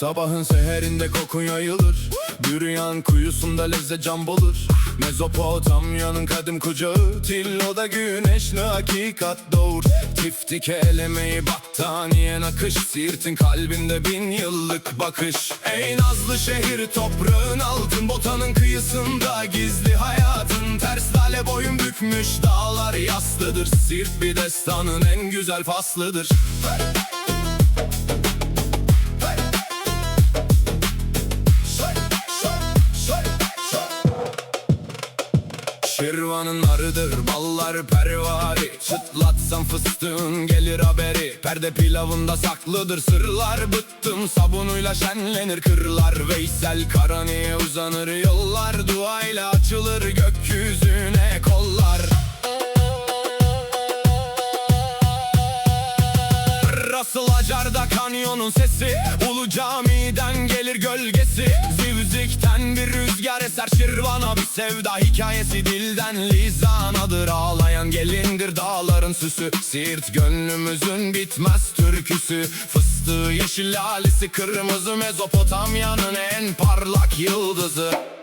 Sabahın seherinde kokun yayılır, büryan kuyusunda lezzet can bulur. Mezopotamya'nın kadim kucağı, Tillo'da güneşli hakikat doğur. Tiftik elemeyi battaniye nakış, Siirt'in kalbinde 1000 yıllık bakış. Ey nazlı şehir toprağın altın, Botanın kıyısında gizli hayatın. Ters lale boyun bükmüş dağlar yaslıdır, Siirt bir destanın en güzel faslıdır. Şirvan'ın arıdır ballar pervari, çıtlatsam fıstığın gelir haberi. Perde pilavında saklıdır sırlar, bıttım sabunuyla şenlenir kırlar. Veysel Karani'ye uzanır yollar, duayla açılır gökyüzüne kollar. Asıl Acar'da kanyonun sesi, Ulu Cami'den gelir gölgesi. Zivzikten bir rüzgar eser Şirvan'a bir sevda hikayesi. Dilden lizanadır, ağlayan gelindir dağların süsü. Siirt gönlümüzün bitmez türküsü. Fıstığı yeşil lalesi kırmızı, Mezopotamya'nın en parlak yıldızı.